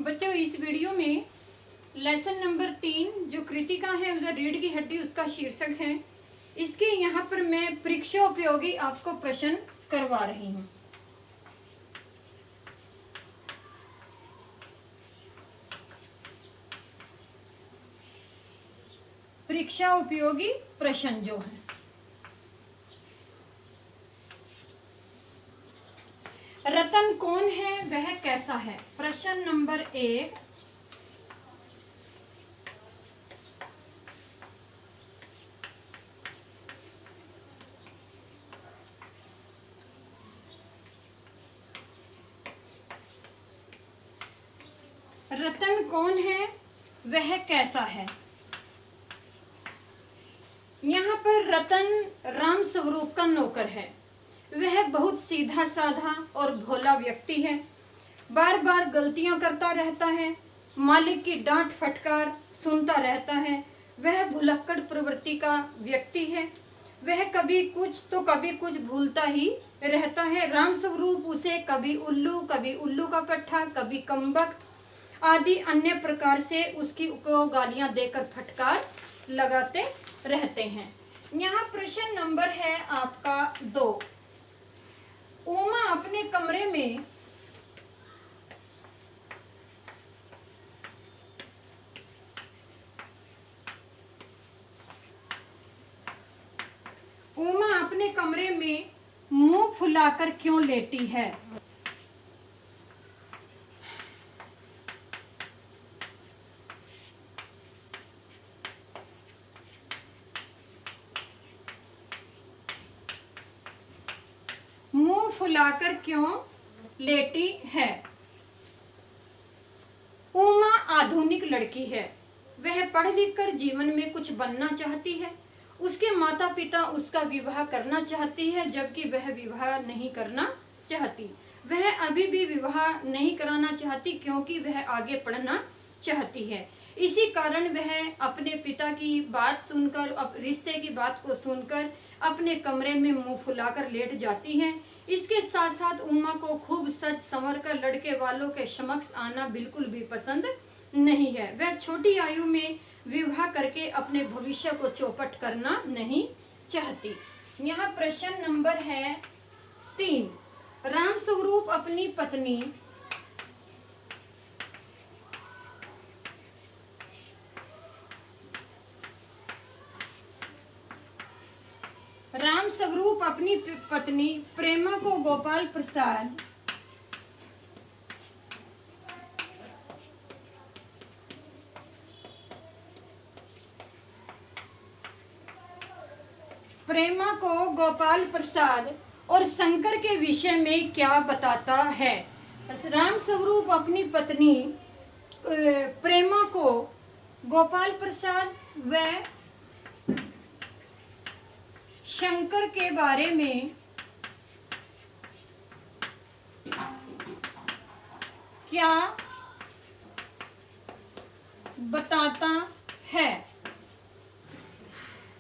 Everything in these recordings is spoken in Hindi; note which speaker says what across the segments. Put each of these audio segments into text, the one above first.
Speaker 1: बच्चों इस वीडियो में लेसन नंबर 3 जो कृतिका है उधर रीढ़ की हड्डी उसका शीर्षक है। इसके यहाँ पर मैं परीक्षा उपयोगी आपको प्रश्न करवा रही हूँ। परीक्षा उपयोगी प्रश्न जो है, रतन कौन है वह कैसा है। प्रश्न नंबर 1, रतन कौन है वह कैसा है। यहाँ पर रतन राम स्वरूप का नौकर है। वह बहुत सीधा साधा और भोला व्यक्ति है। बार बार गलतियां करता रहता है। मालिक की डांट फटकार सुनता रहता है। वह भुलक्कड़ प्रवृत्ति का व्यक्ति है। वह कभी कुछ तो कभी कुछ भूलता ही रहता है। राम स्वरूप उसे कभी उल्लू का पट्टा, कभी कमबख्त आदि अन्य प्रकार से उसकी को गालियां देकर फटकार लगाते रहते हैं। यहाँ प्रश्न नंबर है आपका 2। उमा अपने कमरे में मुंह फुलाकर क्यों लेटी है। मुंह फुलाकर क्यों लेटी है। उमा आधुनिक लड़की है। वह पढ़ लिख कर जीवन में कुछ बनना चाहती है। उसके माता पिता उसका विवाह करना चाहती है, जबकि वह विवाह नहीं करना चाहती। वह अभी भी विवाह नहीं कराना चाहती क्योंकि वह आगे पढ़ना चाहती है। इसी कारण वह अपने पिता की बात सुनकर, रिश्ते की बात को सुनकर अपने कमरे में मुंह फुलाकर लेट जाती है। इसके साथ साथ उमा को खूब सज संवर कर लड़के वालों के समक्ष आना बिल्कुल भी पसंद नहीं है। वह छोटी आयु में विवाह करके अपने भविष्य को चौपट करना नहीं चाहती। यहाँ प्रश्न नंबर है 3। राम स्वरूप अपनी पत्नी प्रेमा को गोपाल प्रसाद और शंकर के विषय में क्या बताता है। राम स्वरूप अपनी पत्नी प्रेमा को गोपाल प्रसाद व शंकर के बारे में क्या बताता है।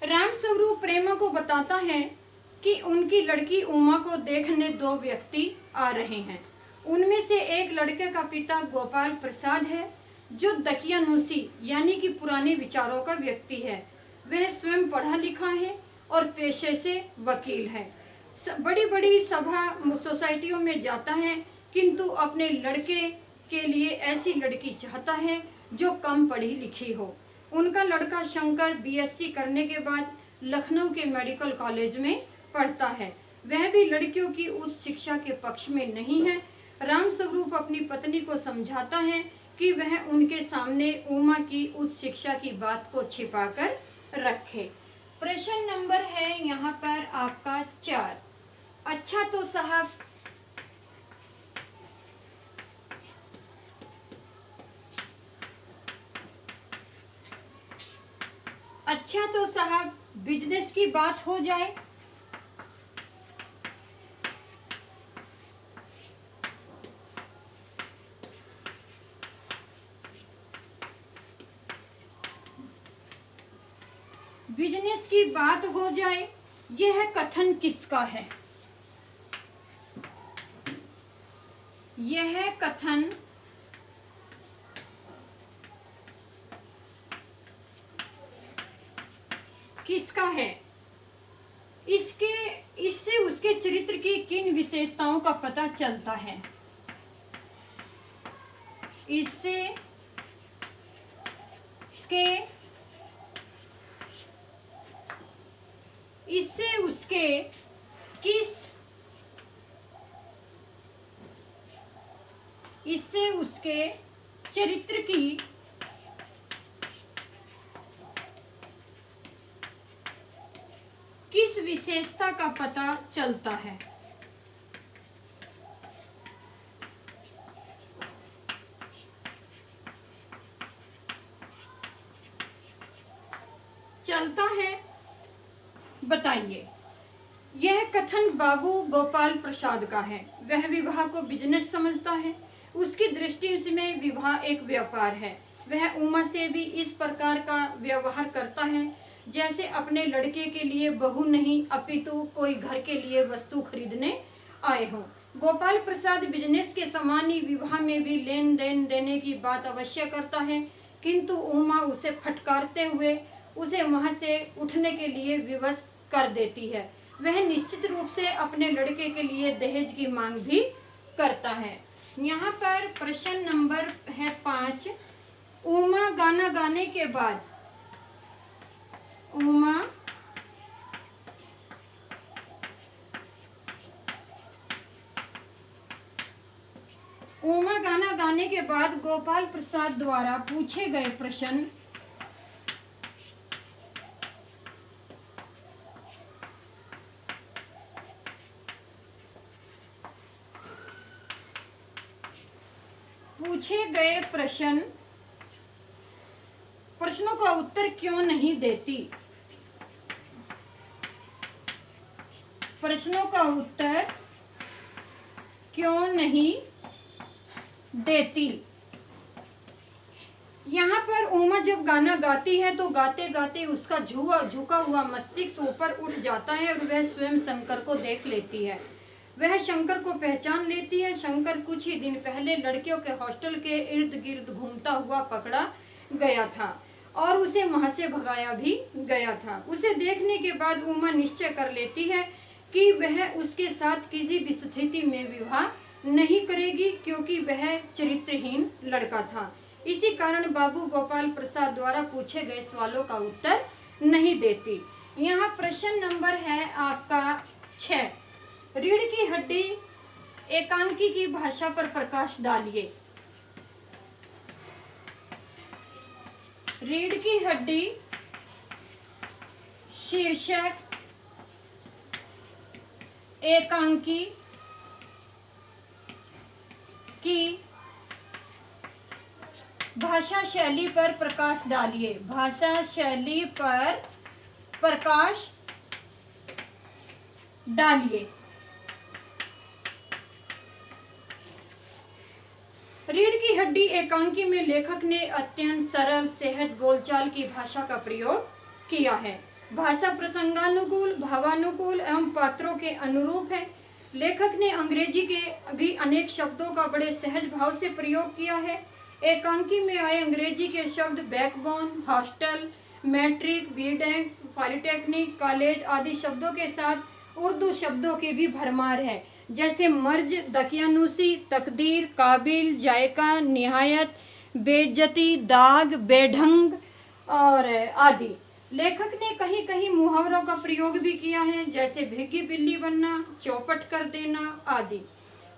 Speaker 1: राम स्वरूप प्रेमा को बताता है कि उनकी लड़की उमा को देखने 2 व्यक्ति आ रहे हैं। उनमें से एक लड़के का पिता गोपाल प्रसाद है, जो दकियानूसी यानी कि पुराने विचारों का व्यक्ति है। वह स्वयं पढ़ा लिखा है और पेशे से वकील है। बड़ी बड़ी सभा सोसाइटियों में जाता है, किंतु अपने लड़के के लिए ऐसी लड़की चाहता है जो कम पढ़ी लिखी हो। उनका लड़का शंकर बीएससी करने के बाद लखनऊ के मेडिकल कॉलेज में पढ़ता है। वह भी लड़कियों की उच्च शिक्षा के पक्ष में नहीं है। राम स्वरूप अपनी पत्नी को समझाता है कि वह उनके सामने उमा की उच्च शिक्षा की बात को छिपाकर रखे। प्रश्न नंबर है यहाँ पर आपका 4। अच्छा तो साहब बिजनेस की बात हो जाए। बिजनेस की बात हो जाए, यह कथन किसका है। यह कथन किसका है, इससे उसके चरित्र की किन विशेषताओं का पता चलता है। इससे उसके चरित्र की किस विशेषता का पता चलता है। बताइए। यह कथन बाबू गोपाल प्रसाद का है। वह विवाह को बिजनेस समझता है। उसकी दृष्टि में विवाह एक व्यापार है। वह उमा से भी इस प्रकार का व्यवहार करता है जैसे अपने लड़के के लिए बहू नहीं अपितु कोई घर के लिए वस्तु खरीदने आए हों। गोपाल प्रसाद बिजनेस के समान ही विवाह में भी लेन देन देने की बात अवश्य करता है, किंतु उमा उसे फटकारते हुए उसे वहां से उठने के लिए विवश कर देती है। वह निश्चित रूप से अपने लड़के के लिए दहेज की मांग भी करता है। यहाँ पर प्रश्न नंबर है 5। उमा गाना गाने के बाद उमा गाना गाने के बाद गोपाल प्रसाद द्वारा पूछे गए प्रश्न प्रश्नों का उत्तर क्यों नहीं देती। प्रश्नों का उत्तर क्यों नहीं देती। यहाँ पर उमा जब गाना गाती है तो गाते गाते उसका झुका हुआ मस्तिष्क ऊपर उठ जाता है और वह स्वयं शंकर को देख लेती है। वह शंकर को पहचान लेती है। शंकर कुछ ही दिन पहले लड़कियों के हॉस्टल के इर्द गिर्द घूमता हुआ पकड़ा गया था और उसे वहां से भगाया भी गया था। उसे देखने के बाद उमा निश्चय कर लेती है कि वह उसके साथ किसी भी स्थिति में विवाह नहीं करेगी, क्योंकि वह चरित्रहीन लड़का था। इसी कारण बाबू गोपाल प्रसाद द्वारा पूछे गए सवालों का उत्तर नहीं देती। यहाँ प्रश्न नंबर है आपका 6। रीढ़ की हड्डी एकांकी की भाषा पर प्रकाश डालिए। रीढ़ की हड्डी शीर्षक एकांकी की भाषा शैली पर प्रकाश डालिए। भाषा शैली पर प्रकाश डालिए। रीढ़ की हड्डी एकांकी में लेखक ने अत्यंत सरल सहज बोलचाल की भाषा का प्रयोग किया है। भाषा प्रसंगानुकूल, भावानुकूल एवं पात्रों के अनुरूप है। लेखक ने अंग्रेजी के भी अनेक शब्दों का बड़े सहज भाव से प्रयोग किया है। एकांकी में आए अंग्रेजी के शब्द backbone, hostel, matric, BTech, polytechnic, college आदि शब्दों के साथ उर्दू शब्दों की भी भरमार है, जैसे मर्ज, दकियानूसी, तकदीर, काबिल, जायका, निहायत, बेइज्जती, दाग, बेढंग और आदि। लेखक ने कहीं कहीं मुहावरों का प्रयोग भी किया है, जैसे भीगी बिल्ली बनना, चौपट कर देना आदि।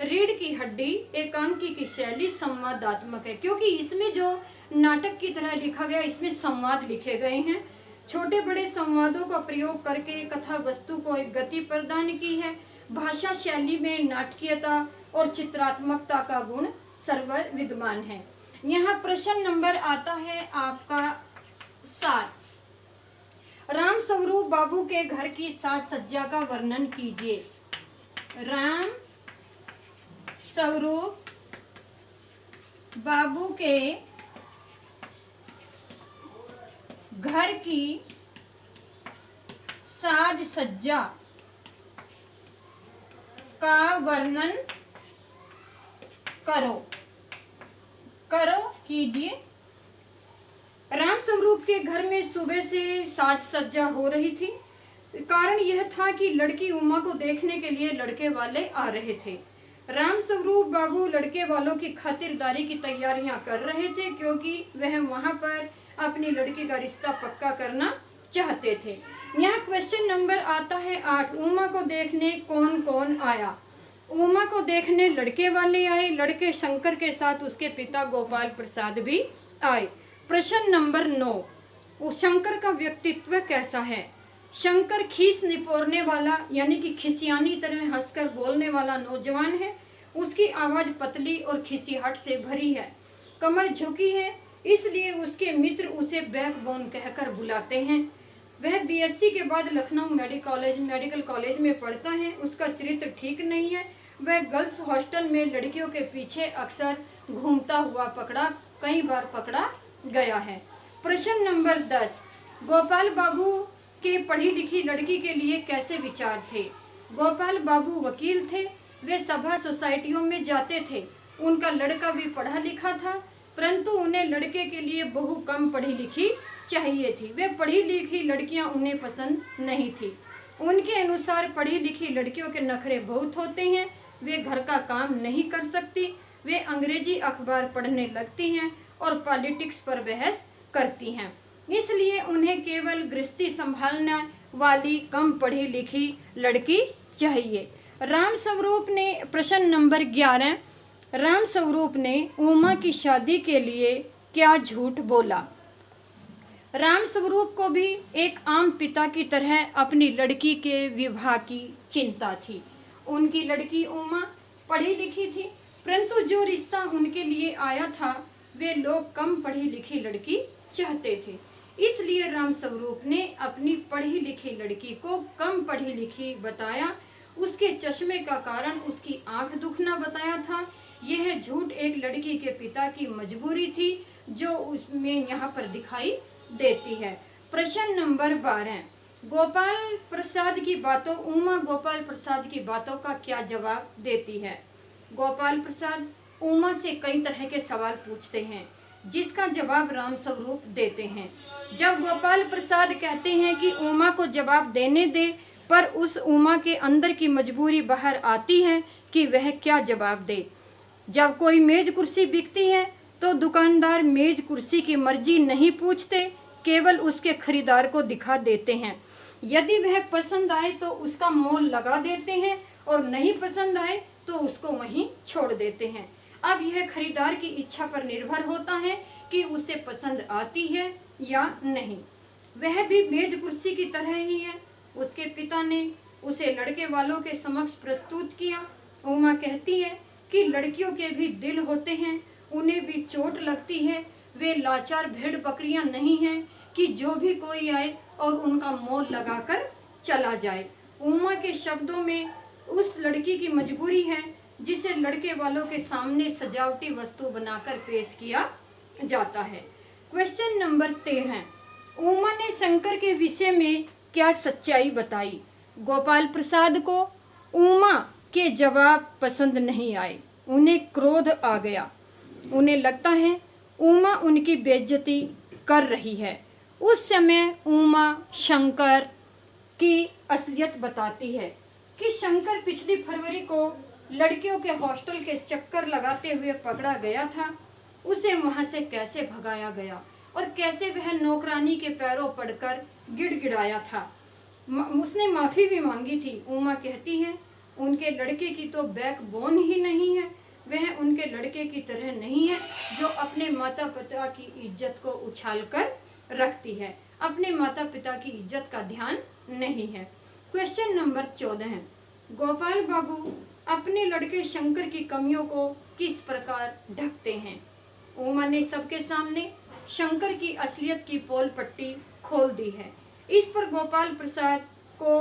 Speaker 1: रीढ़ की हड्डी एकांकी की शैली संवादात्मक है, क्योंकि इसमें जो नाटक की तरह लिखा गया, इसमें संवाद लिखे गए हैं। छोटे बड़े संवादों का प्रयोग करके कथा वस्तु को एक गति प्रदान की है। भाषा शैली में नाटकीयता और चित्रात्मकता का गुण सर्वर विद्यमान है। यहाँ प्रश्न नंबर आता है आपका 7। राम स्वरूप बाबू के घर की साज सज्जा का वर्णन कीजिए। राम स्वरूप बाबू के घर की साज सज्जा का वर्णन कीजिए। राम स्वरूप के घर में सुबह से साज सज्जा हो रही थी। कारण यह था कि लड़की उमा को देखने के लिए लड़के वाले आ रहे थे। राम स्वरूप बाबू लड़के वालों की खातिरदारी की तैयारियां कर रहे थे, क्योंकि वह वहां पर अपनी लड़की का रिश्ता पक्का करना चाहते थे। यहाँ क्वेश्चन नंबर आता है 8। उमा को देखने कौन कौन आया? उमा को देखने लड़के वाले आए, लड़के शंकर के साथ उसके पिता गोपाल प्रसाद भी आए। प्रश्न नंबर 9, शंकर का व्यक्तित्व कैसा है? शंकर खीस निपोरने वाला यानी कि खिसियानी तरह हंसकर बोलने वाला नौजवान है। उसकी आवाज पतली और खिसियाहट से भरी है, कमर झुकी है, इसलिए उसके मित्र उसे बैकबोन कहकर बुलाते हैं। वह बीएससी के बाद लखनऊ मेडिकल कॉलेज में पढ़ता है। उसका चरित्र ठीक नहीं है। वह गर्ल्स हॉस्टल में लड़कियों के पीछे अक्सर घूमता हुआ कई बार पकड़ा गया है। प्रश्न नंबर 10, गोपाल बाबू के पढ़ी लिखी लड़की के लिए कैसे विचार थे? गोपाल बाबू वकील थे। वे सभा सोसाइटियों में जाते थे। उनका लड़का भी पढ़ा लिखा था, परंतु उन्हें लड़के के लिए बहु कम पढ़ी लिखी चाहिए थी। वे पढ़ी लिखी लड़कियां उन्हें पसंद नहीं थी। उनके अनुसार पढ़ी लिखी लड़कियों के नखरे बहुत होते हैं। वे घर का काम नहीं कर सकती। वे अंग्रेजी अखबार पढ़ने लगती हैं और पॉलिटिक्स पर बहस करती हैं। इसलिए उन्हें केवल गृहस्थी संभालने वाली कम पढ़ी लिखी लड़की चाहिए। राम स्वरूप ने प्रश्न नंबर 11, राम स्वरूप ने उमा की शादी के लिए क्या झूठ बोला? राम स्वरूप को भी एक आम पिता की तरह अपनी लड़की के विवाह की चिंता थी। उनकी लड़की उमा पढ़ी लिखी थी, परंतु जो रिश्ता उनके लिए आया था वे लोग कम पढ़ी लिखी लड़की चाहते थे। इसलिए राम स्वरूप ने अपनी पढ़ी लिखी लड़की को कम पढ़ी लिखी बताया। उसके चश्मे का कारण उसकी आंख दुखना बताया था। यह झूठ एक लड़की के पिता की मजबूरी थी, जो उसमें यहाँ पर दिखाई देती है। प्रश्न नंबर 12, गोपाल प्रसाद की बातों उमा गोपाल प्रसाद की बातों का क्या जवाब देती है? गोपाल प्रसाद उमा से कई तरह के सवाल पूछते हैं, जिसका जवाब राम स्वरूप देते हैं। जब गोपाल प्रसाद कहते हैं कि उमा को जवाब देने दे, पर उस उमा के अंदर की मजबूरी बाहर आती है कि वह क्या जवाब दे। जब कोई मेज कुर्सी बिकती है तो दुकानदार मेज कुर्सी की मर्जी नहीं पूछते, केवल उसके खरीदार को दिखा देते हैं। यदि वह पसंद आए तो उसका मोल लगा देते हैं और नहीं पसंद आए तो उसको वहीं छोड़ देते हैं। अब यह खरीदार की इच्छा पर निर्भर होता है कि उसे पसंद आती है या नहीं। वह भी मेज कुर्सी की तरह ही है। उसके पिता ने उसे लड़के वालों के समक्ष प्रस्तुत किया। उमा कहती है कि लड़कियों के भी दिल होते हैं, उन्हें भी चोट लगती है। वे लाचार भेड़ बकरियां नहीं हैं कि जो भी कोई आए और उनका मोल लगाकर चला जाए। उमा के शब्दों में उस लड़की की मजबूरी है जिसे लड़के वालों के सामने सजावटी वस्तु बनाकर पेश किया जाता है। क्वेश्चन नंबर 13, उमा ने शंकर के विषय में क्या सच्चाई बताई? गोपाल प्रसाद को उमा के जवाब पसंद नहीं आए। उन्हें क्रोध आ गया। उन्हें लगता है उमा उनकी बेइज्जती कर रही है। उस समय उमा शंकर की असलियत बताती है कि शंकर पिछली फरवरी को लड़कियों के हॉस्टल के चक्कर लगाते हुए पकड़ा गया था। उसे वहां से कैसे भगाया गया और कैसे वह नौकरानी के पैरों पड़कर गिड़गिड़ाया था। उसने माफी भी मांगी थी। उमा कहती है उनके लड़के की तो बैकबोन ही नहीं है। वह उनके लड़के की तरह नहीं है जो अपने माता पिता की इज्जत को उछालकर रखती है। अपने माता पिता की इज्जत का ध्यान नहीं है। क्वेश्चन नंबर 14, गोपाल बाबू अपने लड़के शंकर की कमियों को किस प्रकार ढकते हैं? उमा ने सबके सामने शंकर की असलियत की पोल पट्टी खोल दी है। इस पर गोपाल प्रसाद को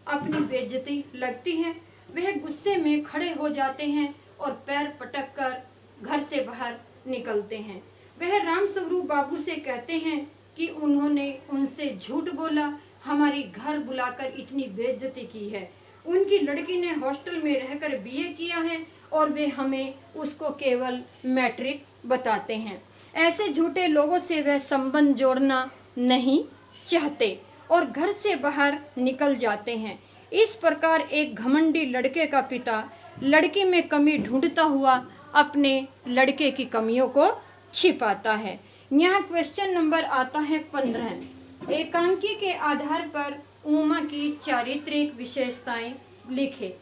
Speaker 1: अपनी बेइज्जती लगती है। वह गुस्से में खड़े हो जाते हैं और पैर पटक कर घर से बाहर निकलते हैं। वह राम स्वरूप बाबू से कहते हैं कि उन्होंने उनसे झूठ बोला, हमारी घर बुलाकर इतनी बेइज्जती की है। उनकी लड़की ने हॉस्टल में रहकर बीए किया है और वे हमें उसको केवल मैट्रिक बताते हैं। ऐसे झूठे लोगों से वह संबंध जोड़ना नहीं चाहते और घर से बाहर निकल जाते हैं। इस प्रकार एक घमंडी लड़के का पिता लड़की में कमी ढूंढता हुआ अपने लड़के की कमियों को छिपाता है। यहाँ क्वेश्चन नंबर आता है 15। एकांकी के आधार पर उमा की चारित्रिक विशेषताएं लिखे।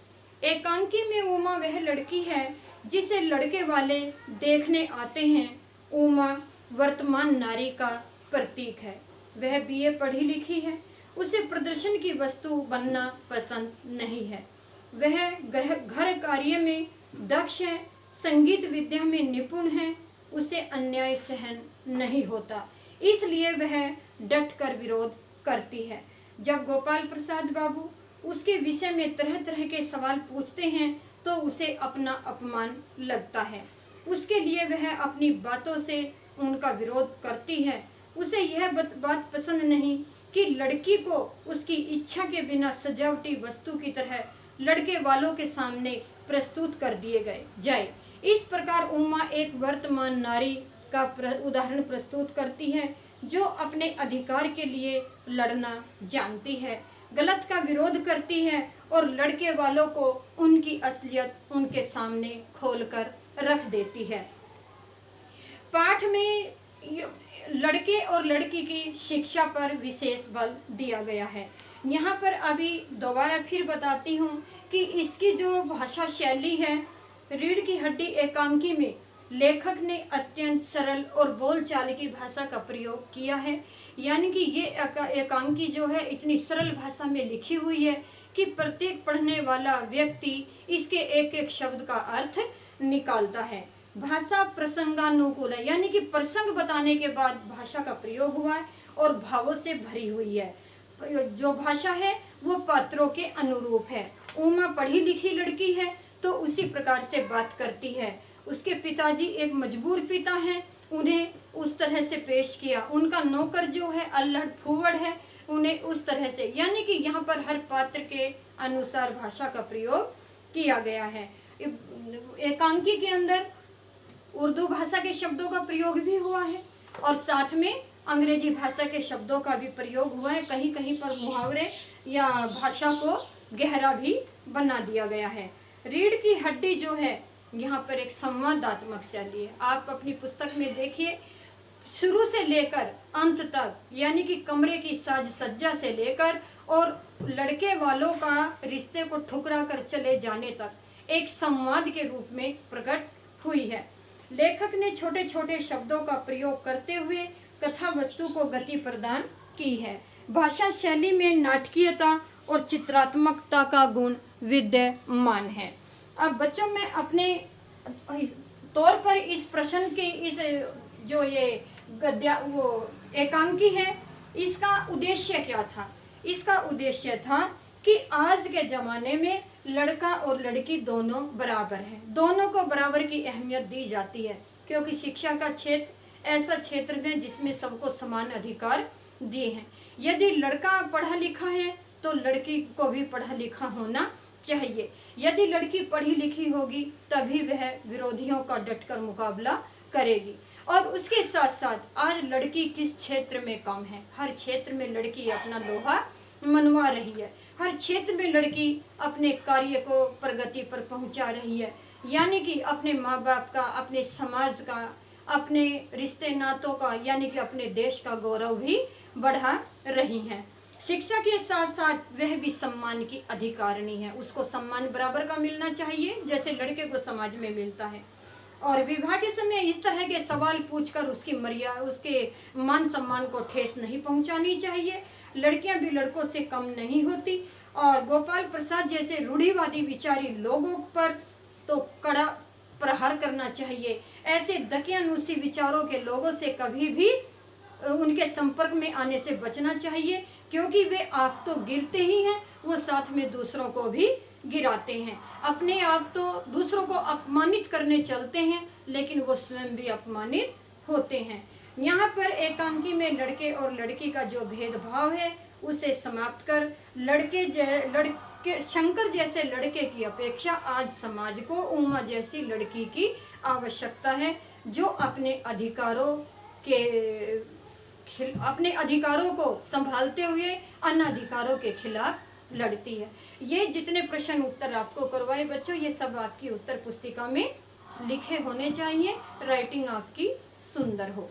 Speaker 1: एकांकी में उमा वह लड़की है जिसे लड़के वाले देखने आते हैं। उमा वर्तमान नारी का प्रतीक है। वह बीए पढ़ी लिखी है। उसे प्रदर्शन की वस्तु बनना पसंद नहीं है। वह घर कार्य में दक्ष है, संगीत विद्या में निपुण है। उसे अन्याय सहन नहीं होता, इसलिए वह डट कर विरोध करती है। जब गोपाल प्रसाद बाबू उसके विषय में तरह तरह के सवाल पूछते हैं तो उसे अपना अपमान लगता है। उसके लिए वह अपनी बातों से उनका विरोध करती है। उसे यह बात पसंद नहीं कि लड़की को उसकी इच्छा के बिना सजावटी वस्तु की तरह लड़के वालों के सामने प्रस्तुत कर दिए जाए। इस प्रकार उमा एक वर्तमान नारी का उदाहरण प्रस्तुत करती है जो अपने अधिकार के लिए लड़ना जानती है, गलत का विरोध करती है और लड़के वालों को उनकी असलियत उनके सामने खोलकर रख देती है। पाठ में लड़के और लड़की की शिक्षा पर विशेष बल दिया गया है। यहाँ पर अभी दोबारा फिर बताती हूँ कि इसकी जो भाषा शैली है, रीढ़ की हड्डी एकांकी में लेखक ने अत्यंत सरल और बोलचाल की भाषा का प्रयोग किया है। यानी कि ये एकांकी जो है इतनी सरल भाषा में लिखी हुई है कि प्रत्येक पढ़ने वाला व्यक्ति इसके एक एक शब्द का अर्थ निकालता है। भाषा प्रसंगानुकूल है, यानी कि प्रसंग बताने के बाद भाषा का प्रयोग हुआ है और भावों से भरी हुई है। जो भाषा है वो पात्रों के अनुरूप है। उमा पढ़ी लिखी लड़की है तो उसी प्रकार से बात करती है। उसके पिताजी एक मजबूर पिता हैं, उन्हें उस तरह से पेश किया। उनका नौकर जो है अल्हड़ फूहड़ है, उन्हें उस तरह से, यानी कि यहाँ पर हर पात्र के अनुसार भाषा का प्रयोग किया गया है। एकांकी के अंदर उर्दू भाषा के शब्दों का प्रयोग भी हुआ है और साथ में अंग्रेजी भाषा के शब्दों का भी प्रयोग हुआ है। कहीं कहीं पर मुहावरे या भाषा को गहरा भी बना दिया गया है। रीढ़ की हड्डी जो है यहाँ पर एक संवादात्मक शैली है। आप अपनी पुस्तक में देखिए, शुरू से लेकर अंत तक, यानी कि कमरे की साज सज्जा से लेकर और लड़के वालों का रिश्ते को ठुकरा कर चले जाने तक एक संवाद के रूप में प्रकट हुई है। लेखक ने छोटे छोटे शब्दों का प्रयोग करते हुए कथा वस्तु को गति प्रदान की है। भाषा शैली में नाटकीयता और चित्रात्मकता का गुण विद्यमान है। अब बच्चों, मैं अपने तौर पर इस प्रश्न के इस जो ये गद्या वो एकांकी है, इसका उद्देश्य क्या था? इसका उद्देश्य था कि आज के ज़माने में लड़का और लड़की दोनों बराबर हैं, दोनों को बराबर की अहमियत दी जाती है, क्योंकि शिक्षा का क्षेत्र ऐसा क्षेत्र है जिसमें सबको समान अधिकार दिए हैं। यदि लड़का पढ़ा लिखा है तो लड़की को भी पढ़ा लिखा होना चाहिए। यदि लड़की पढ़ी लिखी होगी तभी वह विरोधियों का डटकर मुकाबला करेगी। और उसके साथ साथ आज लड़की किस क्षेत्र में कम है? हर क्षेत्र में लड़की अपना लोहा मनवा रही है। हर क्षेत्र में लड़की अपने कार्य को प्रगति पर पहुंचा रही है, यानी कि अपने माँ बाप का, अपने समाज का, अपने रिश्ते नातों का, यानी कि अपने देश का गौरव भी बढ़ा रही हैं। शिक्षा के साथ साथ वह भी सम्मान की अधिकारिणी है। उसको सम्मान बराबर का मिलना चाहिए जैसे लड़के को समाज में मिलता है। और विवाह के समय इस तरह के सवाल पूछकर उसकी मर्यादा, उसके मान सम्मान को ठेस नहीं पहुंचानी चाहिए। लड़कियां भी लड़कों से कम नहीं होती। और गोपाल प्रसाद जैसे रूढ़िवादी विचारी लोगों पर तो कड़ा प्रहार करना चाहिए। ऐसे दकियानूसी विचारों के लोगों से कभी भी उनके संपर्क में आने से बचना चाहिए, क्योंकि वे आप तो गिरते ही हैं, वो साथ में दूसरों को भी गिराते हैं। अपने आप तो दूसरों को अपमानित करने चलते हैं, लेकिन वो स्वयं भी अपमानित होते हैं। यहाँ पर एकांकी में लड़के और लड़की का जो भेदभाव है उसे समाप्त कर शंकर जैसे लड़के की अपेक्षा आज समाज को उमा जैसी लड़की की आवश्यकता है। जो अपने अधिकारों को संभालते हुए अन्य अधिकारों के खिलाफ लड़ती है। ये जितने प्रश्न उत्तर आपको करवाए बच्चों, ये सब आपकी उत्तर पुस्तिका में लिखे होने चाहिए। राइटिंग आपकी सुंदर हो।